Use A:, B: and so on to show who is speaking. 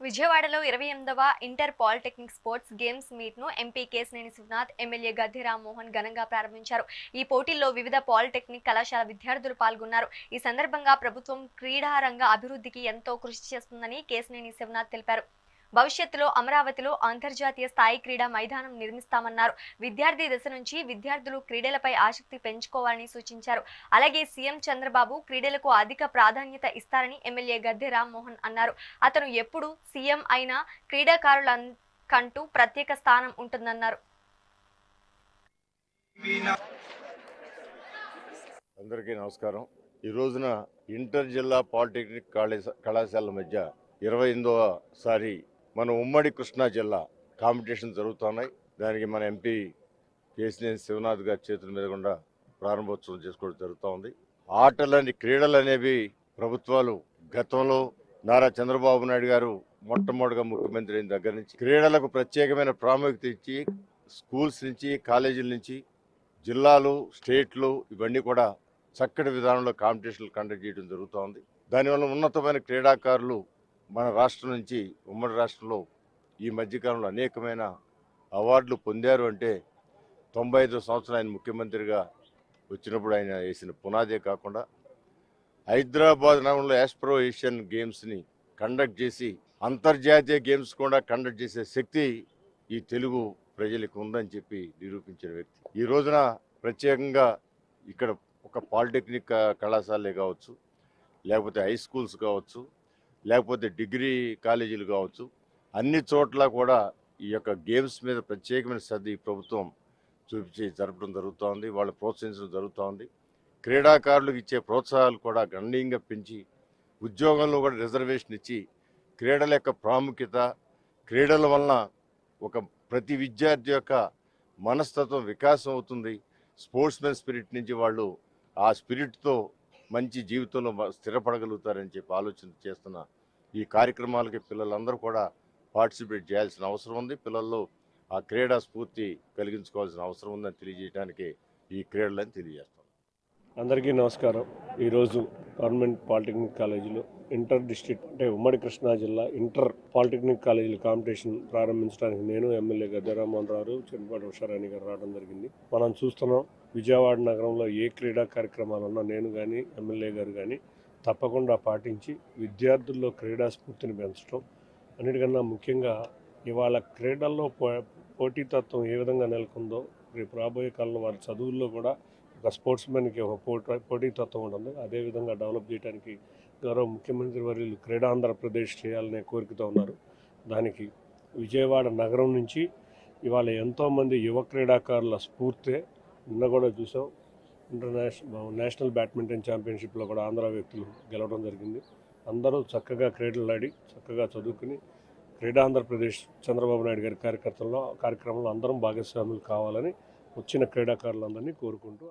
A: విజయవాడలో 28వ inter polytechnic sports games మీట్ను ఎంపీ కేశినేని శివనాథ్, ఎమ్మెల్యే గద్దె రామ్మోహన్ ఘనంగా ప్రారంభించారు. ఈ పోటీల్లో వివిధ పాలిటెక్నిక్ కళాశాల విద్యార్థులు పాల్గొన్నారు. ఈ సందర్భంగా ప్రభుత్వం క్రీడారంగ అభివృద్ధికి ఎంతో కృషి చేస్తుందని కేశినేని శివనాథ్ తెలిపారు. భవిష్యత్తులో అమరావతిలో అంతర్జాతీయ స్థాయి క్రీడా మైదానం నిర్మిస్తామన్నారు. విద్యార్థి దశ నుంచి విద్యార్థులు క్రీడలపై ఆసక్తి పెంచుకోవాలని సూచించారు. అలాగే సీఎం చంద్రబాబు క్రీడలకు అధిక ప్రాధాన్యత ఇస్తారని ఎమ్మెల్యే గద్దె రామ్మోహన్ అన్నారు. అతను ఎప్పుడు సీఎం అయినా క్రీడాకారులంటూ ప్రత్యేక స్థానం ఉంటుందన్నారు.
B: అందరికీ నమస్కారం. ఈ రోజున ఇంటర్ జిల్లా పాలిటెక్నిక్ కళాశాల మధ్య 28వ సారి మన ఉమ్మడి కృష్ణా జిల్లా కాంపిటీషన్ జరుగుతున్నాయి. దానికి మన ఎంపీ కేశినేని శివనాథ్ గారి చేతుల మీద కూడా ప్రారంభోత్సవం చేసుకోవడం జరుగుతూ ఉంది. క్రీడలు అనేవి ప్రభుత్వాలు గతంలో నారా చంద్రబాబు నాయుడు గారు మొట్టమొదటిగా ముఖ్యమంత్రి అయిన దగ్గర నుంచి క్రీడలకు ప్రత్యేకమైన ప్రాముఖ్యత ఇచ్చి స్కూల్స్ నుంచి కాలేజీల నుంచి జిల్లాలు స్టేట్లు ఇవన్నీ కూడా చక్కటి విధానంలో కాంపిటీషన్లు కండక్ట్ చేయడం జరుగుతూ ఉంది. దానివల్ల ఉన్నతమైన క్రీడాకారులు మన రాష్ట్రం నుంచి ఉమ్మడి రాష్ట్రంలో ఈ మధ్యకాలంలో అనేకమైన అవార్డులు పొందారు. అంటే 95 సంవత్సరం ఆయన ముఖ్యమంత్రిగా వచ్చినప్పుడు ఆయన వేసిన పునాదే కాకుండా హైదరాబాద్ నగరంలో ఆస్ప్రో ఏషియన్ గేమ్స్ని కండక్ట్ చేసి అంతర్జాతీయ గేమ్స్ కూడా కండక్ట్ చేసే శక్తి ఈ తెలుగు ప్రజలకు ఉందని చెప్పి నిరూపించిన వ్యక్తి. ఈ రోజున ప్రత్యేకంగా ఇక్కడ ఒక పాలిటెక్నిక్ కళాశాలే కావచ్చు, లేకపోతే హై స్కూల్స్ కావచ్చు, లేకపోతే డిగ్రీ కాలేజీలు కావచ్చు, అన్ని చోట్ల కూడా ఈ యొక్క గేమ్స్ మీద ప్రత్యేకమైన శ్రద్ధ ఈ ప్రభుత్వం చూపించి జరపడం జరుగుతూ ఉంది. వాళ్ళు ప్రోత్సహించడం జరుగుతూ ఉంది. క్రీడాకారులకు ఇచ్చే ప్రోత్సాహాలు కూడా గణనీయంగా పెంచి ఉద్యోగంలో కూడా రిజర్వేషన్ ఇచ్చి క్రీడల యొక్క ప్రాముఖ్యత, క్రీడల వలన ఒక ప్రతి విద్యార్థి యొక్క మనస్తత్వం వికాసం అవుతుంది. స్పోర్ట్స్మెన్ స్పిరిట్ నుంచి వాళ్ళు ఆ స్పిరిట్తో మంచి జీవితంలో స్థిరపడగలుగుతారని చెప్పి ఆలోచన చేస్తున్న ఈ కార్యక్రమాలకి పిల్లలందరూ కూడా పార్టిసిపేట్ చేయాల్సిన అవసరం ఉంది. పిల్లల్లో ఆ క్రీడా స్ఫూర్తి కలిగించుకోవాల్సిన అవసరం ఉందని తెలియజేయడానికి ఈ క్రీడలని తెలియజేస్తాం.
C: అందరికీ నమస్కారం. ఈరోజు గవర్నమెంట్ పాలిటెక్నిక్ కాలేజీలో ఇంటర్ డిస్ట్రిక్ట్ అంటే ఉమ్మడి కృష్ణా జిల్లా ఇంటర్ పాలిటెక్నిక్ కాలేజీల కాంపిటీషన్ ప్రారంభించడానికి నేను ఎమ్మెల్యే గద్దె రామ్మోహన్ రావు, చెన్నిపాటి ఉషారాణి గారు రావడం జరిగింది. మనం చూస్తున్నాం విజయవాడ నగరంలో ఏ క్రీడా కార్యక్రమాలు ఉన్నా నేను కానీ ఎమ్మెల్యే గారు కానీ తప్పకుండా పాటించి విద్యార్థుల్లో క్రీడా స్ఫూర్తిని పెంచడం, అన్నిటికన్నా ముఖ్యంగా ఇవాళ క్రీడల్లో పోటీతత్వం ఏ విధంగా నెలకొందో రేపు రాబోయే కాలంలో వారి చదువుల్లో కూడా ఒక స్పోర్ట్స్మెన్కి ఒక పోటీతత్వం ఉంటుంది. అదేవిధంగా డెవలప్ చేయడానికి గౌరవ ముఖ్యమంత్రి వర్యులు క్రీడా ఆంధ్రప్రదేశ్ చేయాలనే కోరికతో ఉన్నారు. దానికి విజయవాడ నగరం నుంచి ఇవాళ ఎంతోమంది యువ క్రీడాకారుల స్ఫూర్తే. నిన్న కూడా చూసాం నేషనల్ బ్యాడ్మింటన్ ఛాంపియన్షిప్లో కూడా ఆంధ్ర వ్యక్తులు గెలవడం జరిగింది. అందరూ చక్కగా క్రీడలు ఆడి చక్కగా చదువుకుని క్రీడా ఆంధ్రప్రదేశ్ చంద్రబాబు నాయుడు గారి కార్యక్రమంలో అందరం భాగస్వాములు కావాలని వచ్చిన క్రీడాకారులందరినీ కోరుకుంటూ